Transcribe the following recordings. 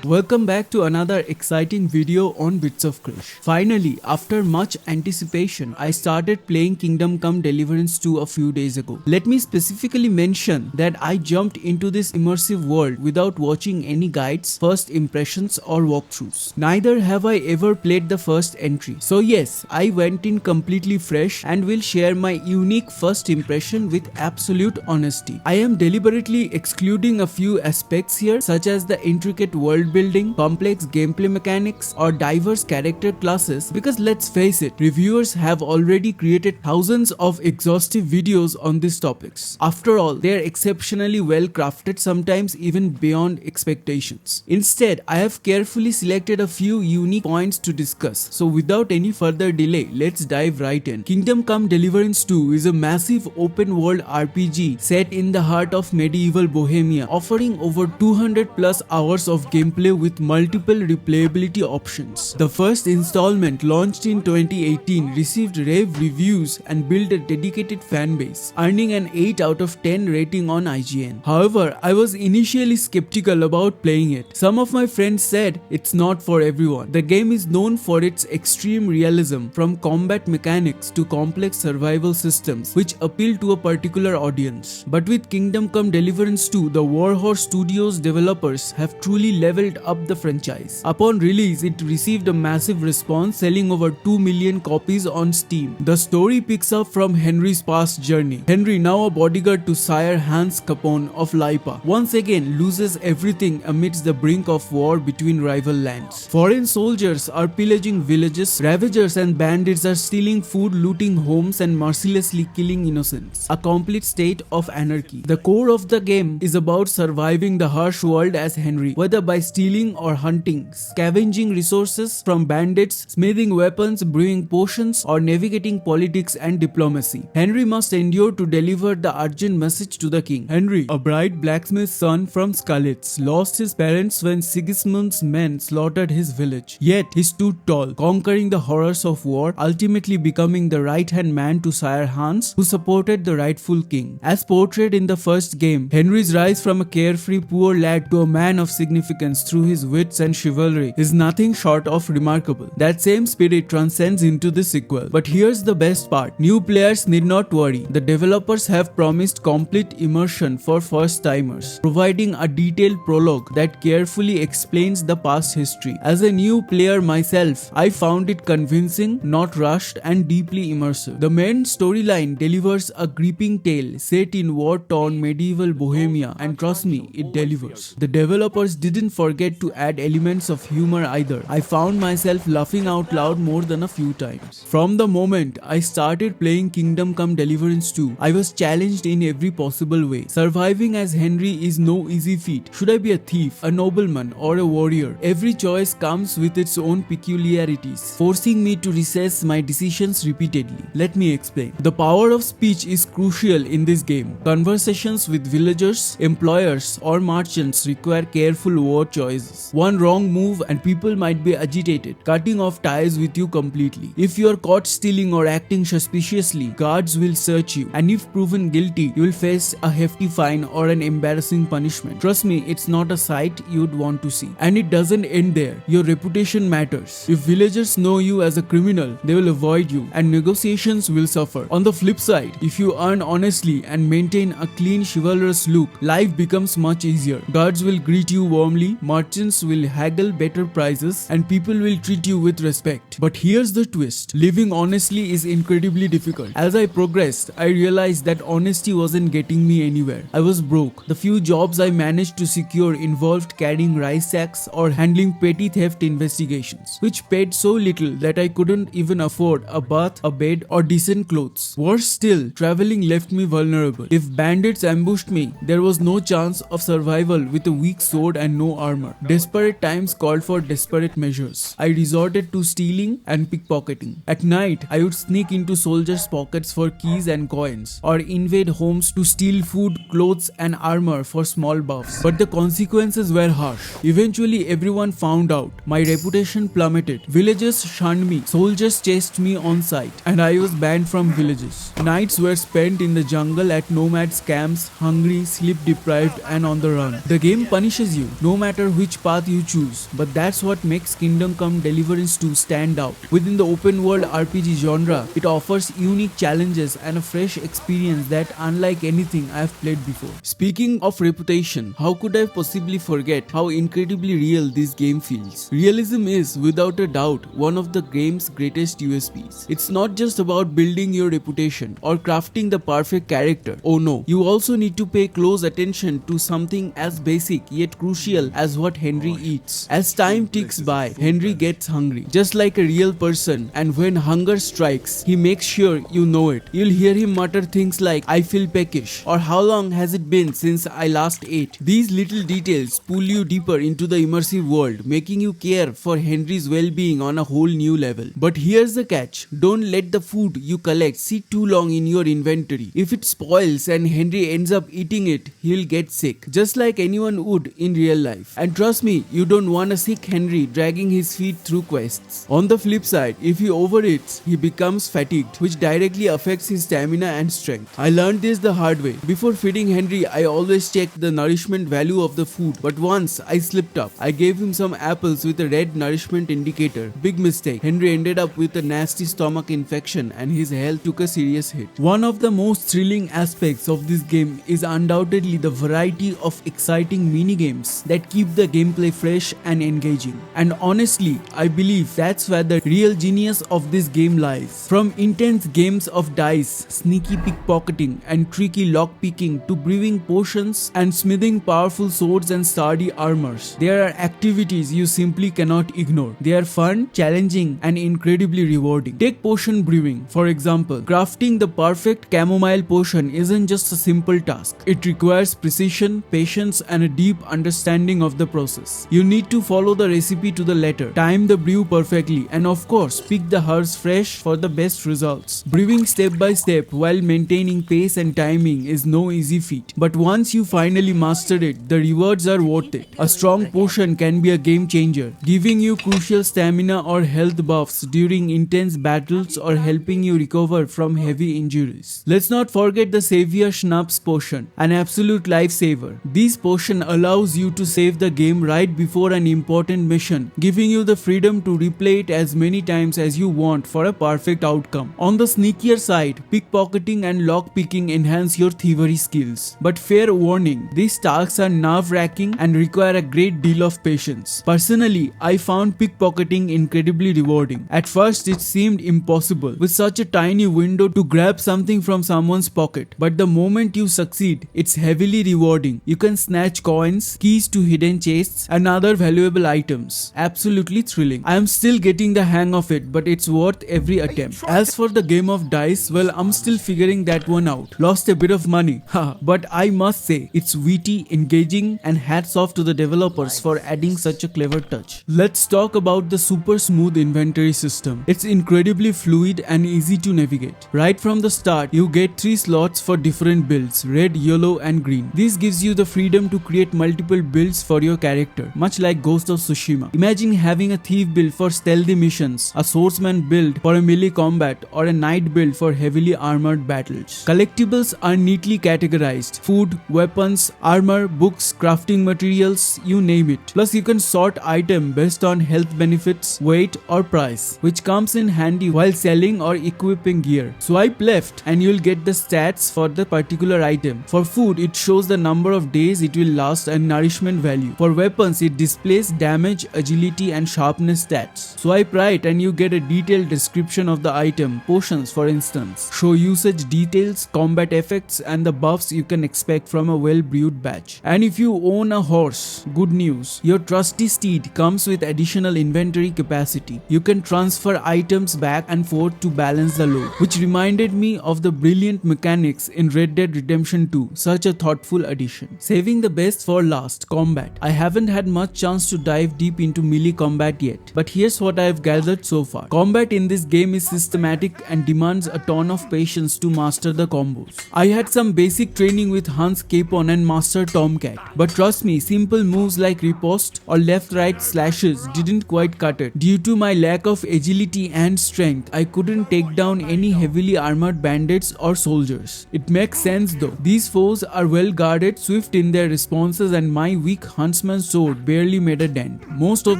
Welcome back to another exciting video on Bits of Krish. Finally, after much anticipation, I started playing Kingdom Come Deliverance 2 a few days ago. Let me specifically mention that I jumped into this immersive world without watching any guides, first impressions or walkthroughs. Neither have I ever played the first entry. So yes, I went in completely fresh and will share my unique first impression with absolute honesty. I am deliberately excluding a few aspects here, such as the intricate world building, complex gameplay mechanics, or diverse character classes, because let's face it, reviewers have already created thousands of exhaustive videos on these topics. After all, they are exceptionally well crafted, sometimes even beyond expectations. Instead, I have carefully selected a few unique points to discuss. So without any further delay, let's dive right in. Kingdom Come Deliverance 2 is a massive open world RPG set in the heart of medieval Bohemia, offering over 200 plus hours of gameplay with multiple replayability options. The first installment, launched in 2018, received rave reviews and built a dedicated fan base, earning an 8 out of 10 rating on IGN. However, I was initially skeptical about playing it. Some of my friends said it's not for everyone. The game is known for its extreme realism, from combat mechanics to complex survival systems, which appeal to a particular audience. But with Kingdom Come Deliverance 2, the Warhorse Studios developers have truly leveled up the franchise. Upon release, it received a massive response, selling over 2 million copies on Steam. The story picks up from Henry's past journey. Henry, now a bodyguard to Sire Hans Capon of Lipa, once again loses everything amidst the brink of war between rival lands. Foreign soldiers are pillaging villages, ravagers and bandits are stealing food, looting homes and mercilessly killing innocents. A complete state of anarchy. The core of the game is about surviving the harsh world as Henry, whether by stealing or hunting, scavenging resources from bandits, smithing weapons, brewing potions, or navigating politics and diplomacy. Henry must endure to deliver the urgent message to the king. Henry, a bright blacksmith's son from Skalitz, lost his parents when Sigismund's men slaughtered his village. Yet he stood tall, conquering the horrors of war, ultimately becoming the right-hand man to Sire Hans, who supported the rightful king. As portrayed in the first game, Henry's rise from a carefree poor lad to a man of significance through his wits and chivalry is nothing short of remarkable. That same spirit transcends into the sequel. But here's the best part. New players need not worry. The developers have promised complete immersion for first-timers, providing a detailed prologue that carefully explains the past history. As a new player myself, I found it convincing, not rushed, and deeply immersive. The main storyline delivers a gripping tale set in war-torn medieval Bohemia, and trust me, it delivers. The developers didn't forget to add elements of humor either. I found myself laughing out loud more than a few times. From the moment I started playing Kingdom Come Deliverance 2, I was challenged in every possible way. Surviving as Henry is no easy feat. Should I be a thief, a nobleman, or a warrior? Every choice comes with its own peculiarities, forcing me to reassess my decisions repeatedly. Let me explain. The power of speech is crucial in this game. Conversations with villagers, employers, or merchants require careful word choices. One wrong move and people might be agitated, cutting off ties with you completely. If you are caught stealing or acting suspiciously, guards will search you, and if proven guilty, you will face a hefty fine or an embarrassing punishment. Trust me, it's not a sight you'd want to see. And it doesn't end there. Your reputation matters. If villagers know you as a criminal, they will avoid you, and negotiations will suffer. On the flip side, if you earn honestly and maintain a clean, chivalrous look, life becomes much easier. Guards will greet you warmly, merchants will haggle better prices, and people will treat you with respect. But here's the twist. Living honestly is incredibly difficult. As I progressed, I realized that honesty wasn't getting me anywhere. I was broke. The few jobs I managed to secure involved carrying rice sacks or handling petty theft investigations, which paid so little that I couldn't even afford a bath, a bed, or decent clothes. Worse still, traveling left me vulnerable. If bandits ambushed me, there was no chance of survival with a weak sword and no armor. Desperate times called for desperate measures. I resorted to stealing and pickpocketing. At night, I would sneak into soldiers' pockets for keys and coins, or invade homes to steal food, clothes, and armor for small buffs. But the consequences were harsh. Eventually, everyone found out. My reputation plummeted. Villagers shunned me. Soldiers chased me on sight, and I was banned from villages. Nights were spent in the jungle at nomads' camps, hungry, sleep deprived, and on the run. The game punishes you, no matter which path you choose, but that's what makes Kingdom Come Deliverance 2 stand out. Within the open world RPG genre, it offers unique challenges and a fresh experience that unlike anything I have played before. Speaking of reputation, how could I possibly forget how incredibly real this game feels? Realism is, without a doubt, one of the game's greatest USPs. It's not just about building your reputation or crafting the perfect character. Oh no, you also need to pay close attention to something as basic yet crucial as what Henry eats. As time ticks by, Henry gets hungry, just like a real person, and when hunger strikes, he makes sure you know it. You'll hear him mutter things like, "I feel peckish," or "How long has it been since I last ate?" These little details pull you deeper into the immersive world, making you care for Henry's well-being on a whole new level. But here's the catch: don't let the food you collect sit too long in your inventory. If it spoils and Henry ends up eating it, he'll get sick, just like anyone would in real life. And trust me, you don't want a sick Henry dragging his feet through quests. On the flip side, if he overeats, he becomes fatigued, which directly affects his stamina and strength. I learned this the hard way. Before feeding Henry, I always checked the nourishment value of the food, but once I slipped up. I gave him some apples with a red nourishment indicator. Big mistake. Henry ended up with a nasty stomach infection and his health took a serious hit. One of the most thrilling aspects of this game is undoubtedly the variety of exciting minigames that keep the gameplay fresh and engaging. And honestly, I believe that's where the real genius of this game lies. From intense games of dice, sneaky pickpocketing and tricky lockpicking to brewing potions and smithing powerful swords and sturdy armors, there are activities you simply cannot ignore. They are fun, challenging and incredibly rewarding. Take potion brewing, for example. Crafting the perfect chamomile potion isn't just a simple task. It requires precision, patience and a deep understanding of the process. You need to follow the recipe to the letter, time the brew perfectly and of course pick the herbs fresh for the best results. Brewing step by step while maintaining pace and timing is no easy feat, but once you finally master it, the rewards are worth it. A strong potion can be a game changer, giving you crucial stamina or health buffs during intense battles or helping you recover from heavy injuries. Let's not forget the Savior Schnapps potion, an absolute lifesaver. This potion allows you to save the game right before an important mission, giving you the freedom to replay it as many times as you want for a perfect outcome. On the sneakier side, pickpocketing and lockpicking enhance your thievery skills. But fair warning, these tasks are nerve-wracking and require a great deal of patience. Personally, I found pickpocketing incredibly rewarding. At first, it seemed impossible with such a tiny window to grab something from someone's pocket. But the moment you succeed, it's heavily rewarding. You can snatch coins, keys to hidden chests, and other valuable items. Absolutely thrilling. I am still getting the hang of it, but it's worth every attempt. As for the game of dice, well, I'm still figuring that one out. Lost a bit of money, but I must say, it's witty, engaging, and hats off to the developers for adding such a clever touch. Let's talk about the super smooth inventory system. It's incredibly fluid and easy to navigate. Right from the start, you get 3 slots for different builds, red, yellow, and green. This gives you the freedom to create multiple builds for your character, much like Ghost of Tsushima. Imagine having a thief build for stealthy missions, a swordsman build for a melee combat, or a knight build for heavily armored battles. Collectibles are neatly categorized: food, weapons, armor, books, crafting materials, you name it. Plus you can sort item based on health benefits, weight or price, which comes in handy while selling or equipping gear. Swipe left and you'll get the stats for the particular item. For food, it shows the number of days it will last and nourishment value. For weapons, it displays damage, agility and sharpness stats. Swipe right and you get a detailed description of the item. Potions, for instance, show usage details, combat effects and the buffs you can expect from a well-brewed batch. And if you own a horse, good news, your trusty steed comes with additional inventory capacity. You can transfer items back and forth to balance the load, which reminded me of the brilliant mechanics in Red Dead Redemption 2, such a thoughtful addition. Saving the best for last, combat. I haven't had much chance to dive deep into melee combat yet, but here's what I've gathered so far. Combat in this game is systematic and demands a ton of patience to master the combos. I had some basic training with Hans Capon and Master Tomcat, but trust me, simple moves like riposte or left-right slashes didn't quite cut it. Due to my lack of agility and strength, I couldn't take down any heavily armored bandits or soldiers. It makes sense though. These foes are well guarded, swift in their responses and my weak hunts talisman sword barely made a dent. Most of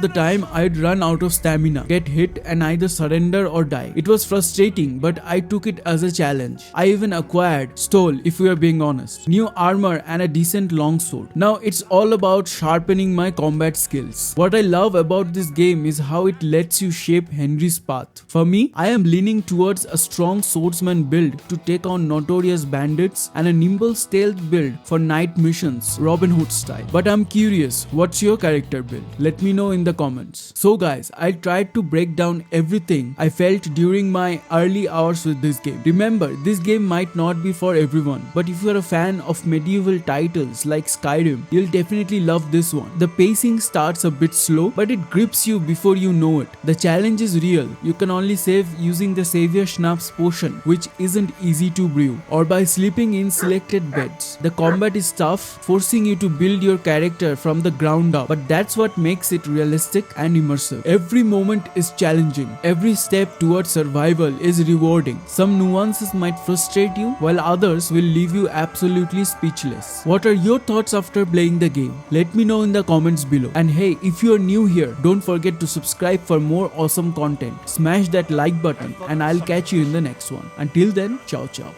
the time I'd run out of stamina, get hit and either surrender or die. It was frustrating, but I took it as a challenge. I even acquired stole, if we are being honest, new armor and a decent longsword. Now it's all about sharpening my combat skills. What I love about this game is how it lets you shape Henry's path. For me, I am leaning towards a strong swordsman build to take on notorious bandits and a nimble stealth build for night missions, Robin Hood style. But I'm curious, what's your character build? Let me know in the comments. So guys, I tried to break down everything I felt during my early hours with this game. Remember, this game might not be for everyone, but if you're a fan of medieval titles like Skyrim, you'll definitely love this one. The pacing starts a bit slow, but it grips you before you know it. The challenge is real. You can only save using the Savior Schnapps potion, which isn't easy to brew, or by sleeping in selected beds. The combat is tough, forcing you to build your character from the ground up, but that's what makes it realistic and immersive. Every moment is challenging. Every step towards survival is rewarding. Some nuances might frustrate you, while others will leave you absolutely speechless. What are your thoughts after playing the game? Let me know in the comments below. And hey, if you are new here, don't forget to subscribe for more awesome content. Smash that like button and I'll catch you in the next one. Until then, ciao ciao.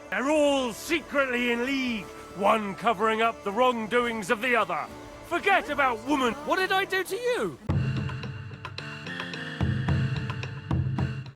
They're all secretly in league, one covering up the wrongdoings of the other. Forget about woman. What did I do to you?